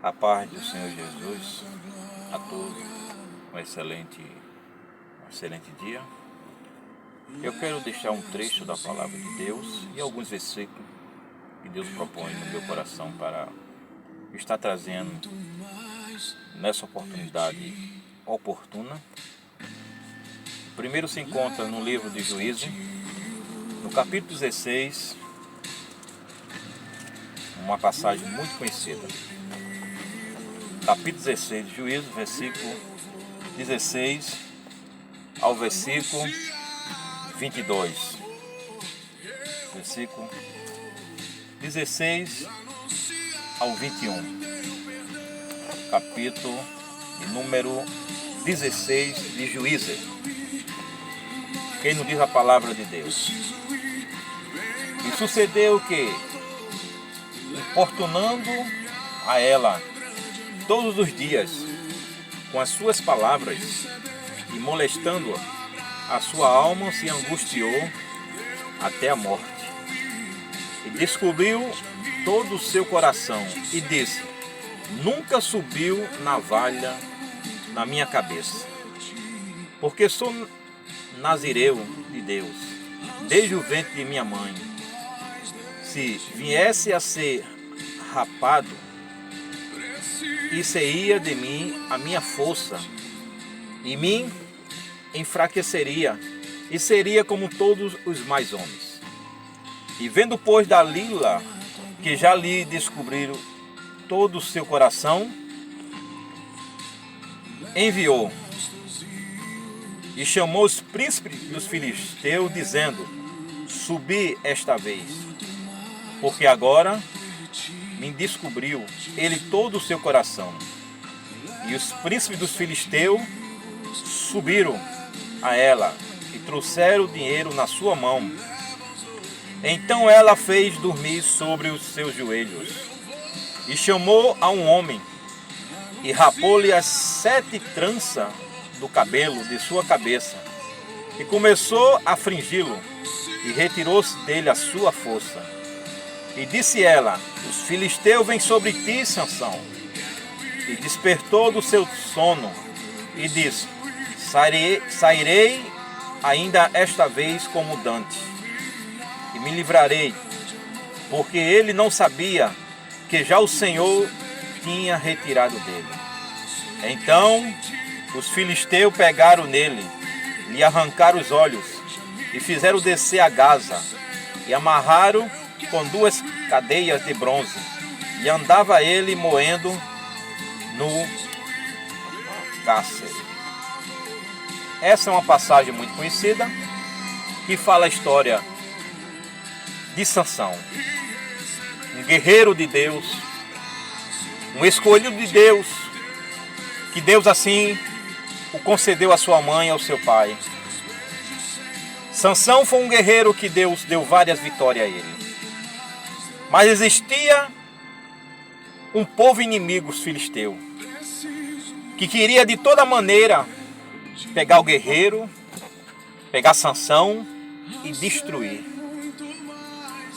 A paz do Senhor Jesus a todos, um excelente dia. Eu quero deixar um trecho da palavra de Deus e alguns versículos que Deus propõe no meu coração para estar trazendo nessa oportunidade oportuna. Primeiro se encontra no livro de Juízes, no capítulo 16, uma passagem muito conhecida. Capítulo 16 de Juízes, versículo 16 ao versículo 22. Versículo 16 ao 21. Capítulo de número 16 de Juízes. Quem nos diz a palavra de Deus? E sucedeu que, importunando a ela todos os dias com as suas palavras e molestando-a, a sua alma se angustiou até a morte. E descobriu todo o seu coração e disse: nunca subiu navalha na minha cabeça, porque sou nazireu de Deus, desde o ventre de minha mãe. Se viesse a ser rapado, e seria de mim a minha força, e me enfraqueceria, e seria como todos os mais homens. E vendo, pois, Dalila, que já lhe descobriram todo o seu coração, enviou e chamou os príncipes dos filisteus, dizendo: subi esta vez, porque agora me descobriu ele todo o seu coração. E os príncipes dos filisteus subiram a ela e trouxeram o dinheiro na sua mão. Então ela fez dormir sobre os seus joelhos e chamou a um homem e rapou-lhe as 7 tranças do cabelo de sua cabeça e começou a afligi-lo e retirou-se dele a sua força. E disse ela: os filisteus vêm sobre ti, Sansão. E despertou do seu sono e disse: sairei ainda esta vez como dantes, e me livrarei, porque ele não sabia que já o Senhor tinha retirado dele. Então os filisteus pegaram nele, lhe arrancaram os olhos, e fizeram descer a Gaza, e amarraram com 2 cadeias de bronze, e andava ele moendo no cárcere. Essa é uma passagem muito conhecida que fala a história de Sansão, um guerreiro de Deus, um escolhido de Deus, que Deus assim o concedeu à sua mãe e ao seu pai. Sansão foi um guerreiro que Deus deu várias vitórias a ele. Mas existia um povo inimigo, os filisteus, que queria de toda maneira pegar o guerreiro, pegar Sansão e destruir.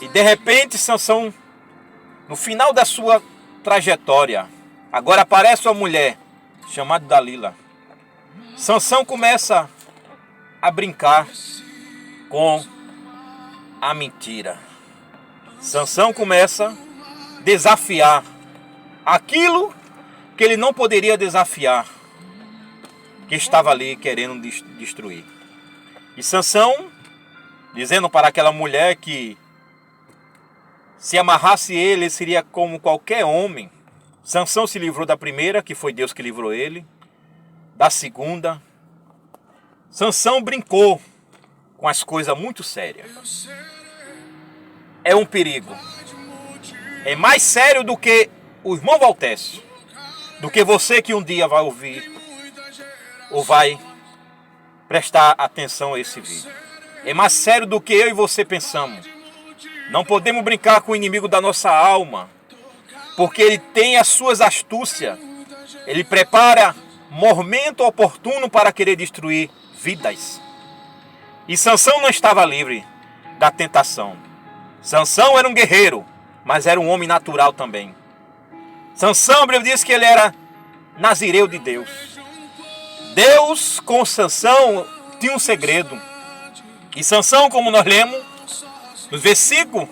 E de repente Sansão, no final da sua trajetória, agora aparece uma mulher chamada Dalila. Sansão começa a brincar com a mentira. Sansão começa a desafiar aquilo que ele não poderia desafiar, que estava ali querendo destruir. E Sansão, dizendo para aquela mulher que se amarrasse ele seria como qualquer homem. Sansão se livrou da primeira, que foi Deus que livrou ele, da segunda. Sansão brincou com as coisas muito sérias. É um perigo. É mais sério do que o irmão Valtécio, do que você que um dia vai ouvir ou vai prestar atenção a esse vídeo. É mais sério do que eu e você pensamos. Não podemos brincar com o inimigo da nossa alma, porque ele tem as suas astúcias. Ele prepara momento oportuno para querer destruir vidas. E Sansão não estava livre da tentação. Sansão era um guerreiro, mas era um homem natural também. Sansão, a Bíblia diz que ele era nazireu de Deus. Deus com Sansão tinha um segredo. E Sansão, como nós lemos no versículo,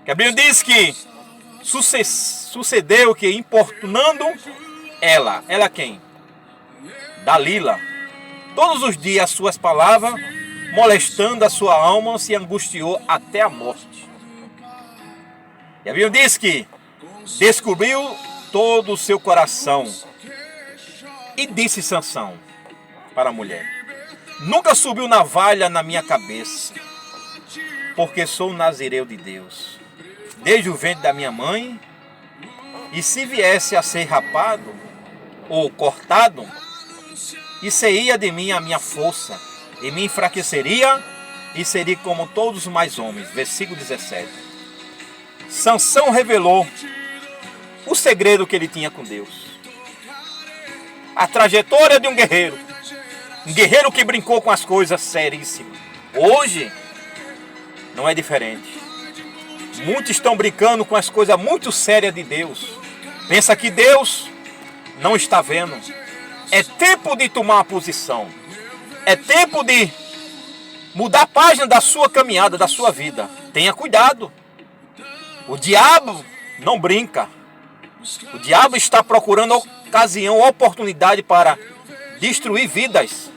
que a Bíblia diz que sucedeu que importunando ela quem? Dalila. Todos os dias as suas palavras, molestando a sua alma, se angustiou até a morte. E a Bíblia diz que descobriu todo o seu coração. E disse Sansão para a mulher: nunca subiu navalha na minha cabeça, porque sou nazireu de Deus, desde o ventre da minha mãe, e se viesse a ser rapado ou cortado, isso ia de mim a minha força, e me enfraqueceria, e seria como todos os mais homens. Versículo 17. Sansão revelou o segredo que ele tinha com Deus. A trajetória de um guerreiro que brincou com as coisas seríssimas. Hoje não é diferente. Muitos estão brincando com as coisas muito sérias de Deus. Pensa que Deus não está vendo. É tempo de tomar uma posição. É tempo de mudar a página da sua caminhada, da sua vida. Tenha cuidado. O diabo não brinca. O diabo está procurando ocasião, oportunidade para destruir vidas.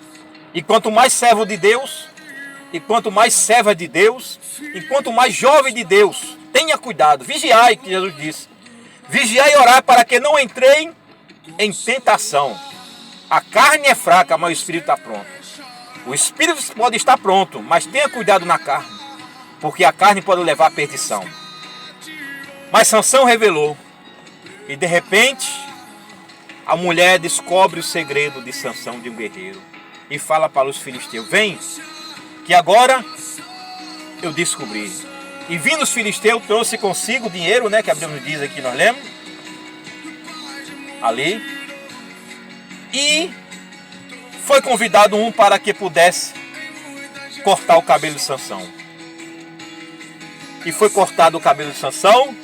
E quanto mais servo de Deus, e quanto mais serva de Deus, e quanto mais jovem de Deus, tenha cuidado, vigiai, que Jesus disse. Vigiai e orai para que não entrem em tentação. A carne é fraca, mas o espírito está pronto. O espírito pode estar pronto, mas tenha cuidado na carne, porque a carne pode levar à perdição. Mas Sansão revelou, e de repente a mulher descobre o segredo de Sansão, de um guerreiro, e fala para os filisteus: vem, que agora eu descobri. E vindo os filisteus, trouxe consigo dinheiro, que a Bíblia nos diz aqui, nós lemos ali, e foi convidado um para que pudesse cortar o cabelo de Sansão. E foi cortado o cabelo de Sansão,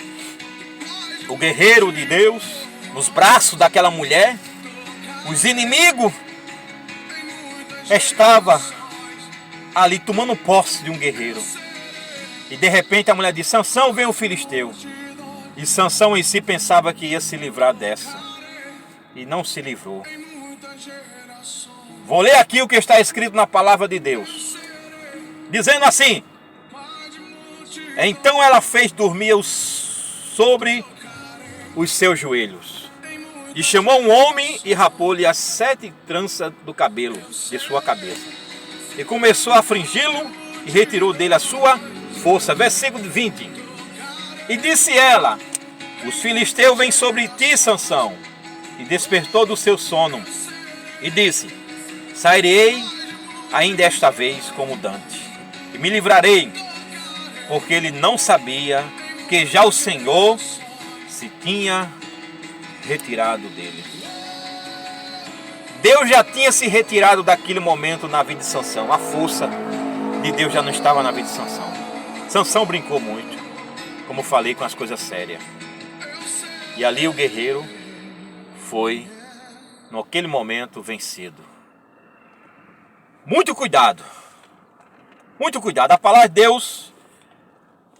o guerreiro de Deus, nos braços daquela mulher. Os inimigos estavam ali tomando posse de um guerreiro. E de repente a mulher disse: Sansão, vem o filisteu. E Sansão em si pensava que ia se livrar dessa. E não se livrou. Vou ler aqui o que está escrito na palavra de Deus. Dizendo assim: então ela fez dormir sobre os seus joelhos. E chamou um homem e rapou-lhe as 7 tranças do cabelo de sua cabeça. E começou a afringi-lo e retirou dele a sua força. Versículo 20. E disse ela: os filisteus vêm sobre ti, Sansão. E despertou do seu sono. E disse: sairei ainda esta vez como Dante. E me livrarei. Porque ele não sabia que já o Senhor se tinha retirado dele. Deus já tinha se retirado daquele momento na vida de Sansão. A força de Deus já não estava na vida de Sansão. Sansão brincou muito, como falei, com as coisas sérias. E ali o guerreiro foi, naquele momento, vencido. Muito cuidado. Muito cuidado. A palavra de Deus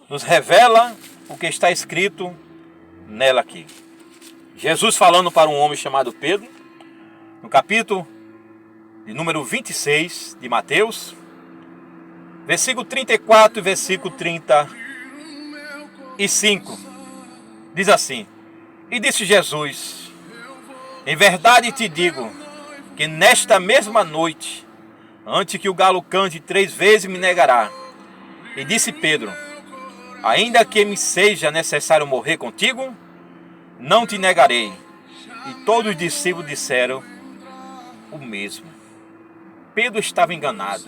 nos revela o que está escrito nela aqui. Jesus falando para um homem chamado Pedro, no capítulo de número 26 de Mateus, versículo 34 e versículo 35, diz assim: e disse Jesus: em verdade te digo, que nesta mesma noite, antes que o galo cante 3 vezes, me negará. E disse Pedro: ainda que me seja necessário morrer contigo, não te negarei. E todos os discípulos disseram o mesmo. Pedro estava enganado.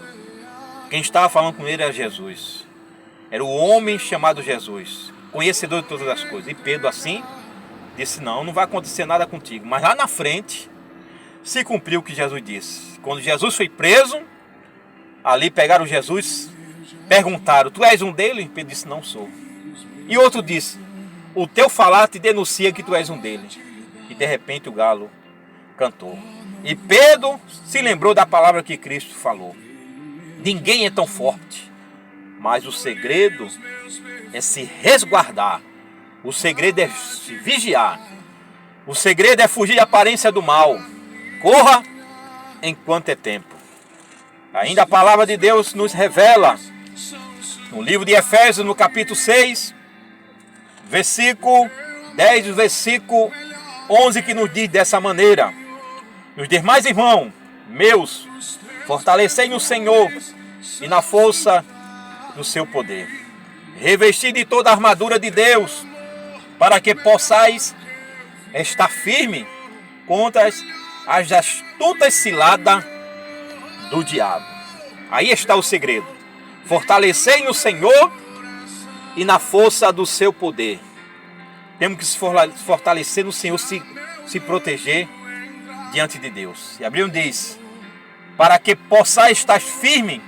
Quem estava falando com ele era Jesus. Era o homem chamado Jesus, conhecedor de todas as coisas. E Pedro assim disse: não vai acontecer nada contigo. Mas lá na frente se cumpriu o que Jesus disse. Quando Jesus foi preso, ali pegaram Jesus, perguntaram: tu és um deles? Pedro disse: não sou. E outro disse: o teu falar te denuncia que tu és um deles. E de repente o galo cantou. E Pedro se lembrou da palavra que Cristo falou. Ninguém é tão forte, mas o segredo é se resguardar. O segredo é se vigiar. O segredo é fugir da aparência do mal. Corra enquanto é tempo. Ainda a palavra de Deus nos revela, no livro de Efésios, no capítulo 6, versículo 10, versículo 11, que nos diz dessa maneira: Os demais irmãos meus, fortalecei no Senhor e na força do seu poder. Revesti de toda a armadura de Deus, para que possais estar firme contra as astutas ciladas do diabo. Aí está o segredo. Fortalecei no Senhor e na força do seu poder. Temos que se fortalecer no Senhor, se proteger diante de Deus. E a Bíblia diz: para que possais estar firme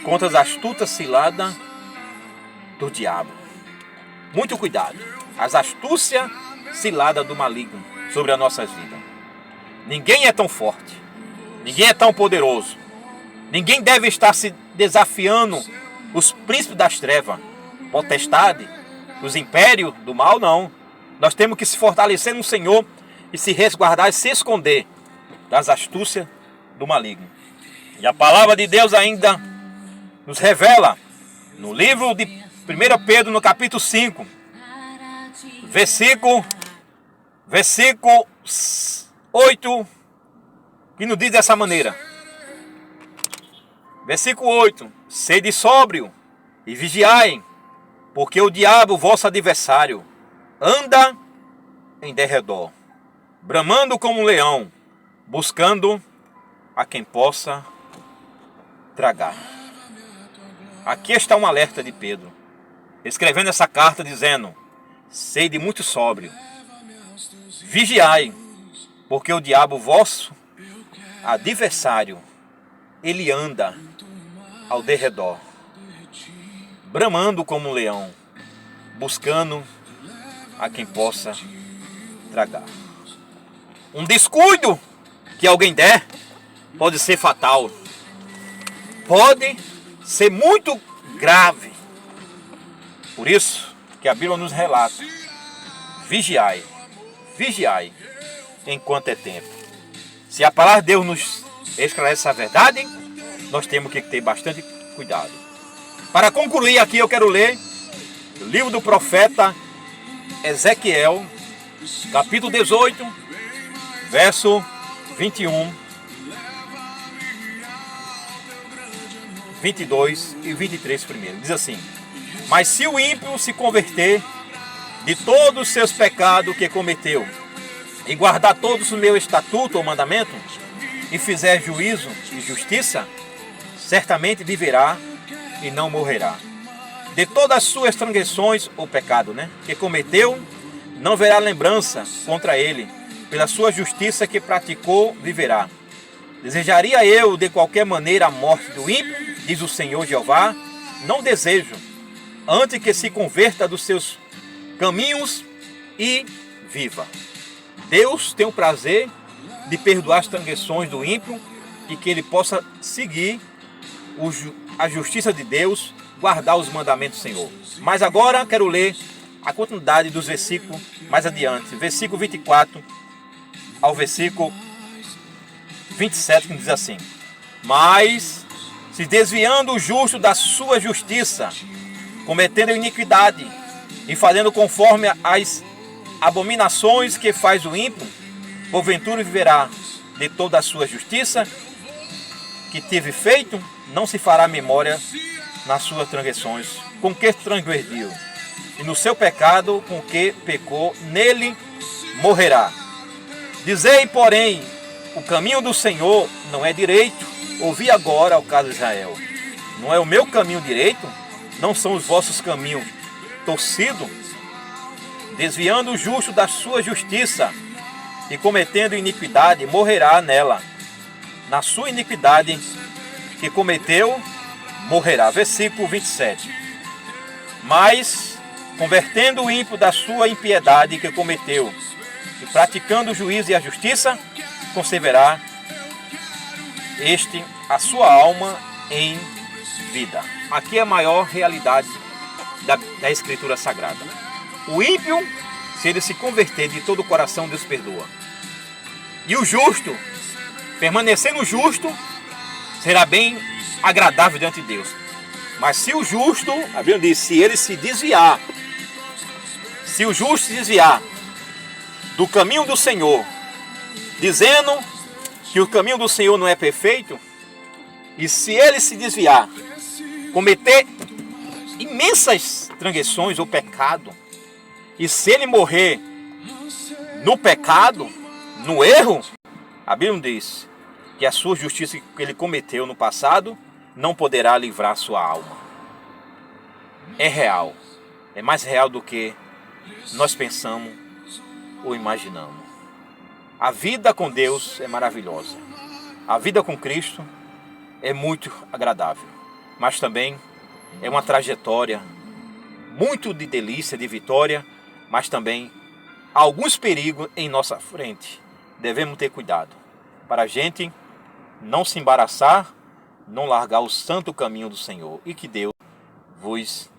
contra as astutas ciladas do diabo. Muito cuidado. As astúcias ciladas do maligno sobre as nossas vidas. Ninguém é tão forte. Ninguém é tão poderoso. Ninguém deve estar se desafiando os príncipes das trevas, potestade, os impérios do mal, não. Nós temos que se fortalecer no Senhor e se resguardar e se esconder das astúcias do maligno. E a palavra de Deus ainda nos revela no livro de 1 Pedro, no capítulo 5, versículo 8, que nos diz dessa maneira. Versículo 8: Sede sóbrio e vigiai, porque o diabo, vosso adversário, anda em derredor, bramando como um leão, buscando a quem possa tragar. Aqui está um alerta de Pedro, escrevendo essa carta dizendo: sede muito sóbrio, vigiai, porque o diabo, vosso adversário, ele anda ao derredor, bramando como um leão, buscando a quem possa tragar. Um descuido que alguém der pode ser fatal, pode ser muito grave. Por isso que a Bíblia nos relata: vigiai, vigiai enquanto é tempo. Se a palavra de Deus nos esclarece essa verdade, nós temos que ter bastante cuidado. Para concluir aqui, eu quero ler o livro do profeta Ezequiel, capítulo 18, verso 21, 22 e 23 primeiro. Diz assim: Mas se o ímpio se converter de todos os seus pecados que cometeu, e guardar todos os meus estatutos ou mandamentos, e fizer juízo e justiça, certamente viverá e não morrerá. De todas as suas transgressões ou pecado, que cometeu, não verá lembrança contra ele. Pela sua justiça que praticou, viverá. Desejaria eu de qualquer maneira a morte do ímpio, diz o Senhor Jeová? Não desejo, antes que se converta dos seus caminhos e viva. Deus tem o prazer de perdoar as transgressões do ímpio e que ele possa seguir a justiça de Deus, guardar os mandamentos do Senhor. Mas agora quero ler a continuidade dos versículos mais adiante, versículo 24 ao versículo 27, que diz assim: Mas se desviando o justo da sua justiça, cometendo iniquidade e fazendo conforme as abominações que faz o ímpio, porventura viverá de toda a sua justiça que teve feito, não se fará memória nas suas transgressões, com que transgrediu, e no seu pecado, com que pecou, nele morrerá. Dizei, porém, o caminho do Senhor não é direito. Ouvi agora ao caso de Israel. Não é o meu caminho direito? Não são os vossos caminhos torcidos? Desviando o justo da sua justiça e cometendo iniquidade, morrerá nela. Na sua iniquidade que cometeu, morrerá. Versículo 27. Mas convertendo o ímpio da sua impiedade que cometeu, e praticando o juízo e a justiça, conservará a sua alma em vida. Aqui é a maior realidade da Escritura Sagrada. O ímpio, se ele se converter de todo o coração, Deus perdoa. E o justo, permanecendo justo, será bem agradável diante de Deus. Mas se o justo, a Bíblia diz, se ele se desviar, se o justo se desviar do caminho do Senhor, dizendo que o caminho do Senhor não é perfeito, e se ele se desviar, cometer imensas transgressões ou pecado, e se ele morrer no pecado, no erro, a Bíblia diz que a sua justiça que ele cometeu no passado não poderá livrar sua alma. É real, é mais real do que nós pensamos ou imaginamos. A vida com Deus é maravilhosa. A vida com Cristo é muito agradável, mas também é uma trajetória muito de delícia, de vitória, mas também há alguns perigos em nossa frente. Devemos ter cuidado para a gente não se embaraçar, não largar o santo caminho do Senhor. E que Deus vos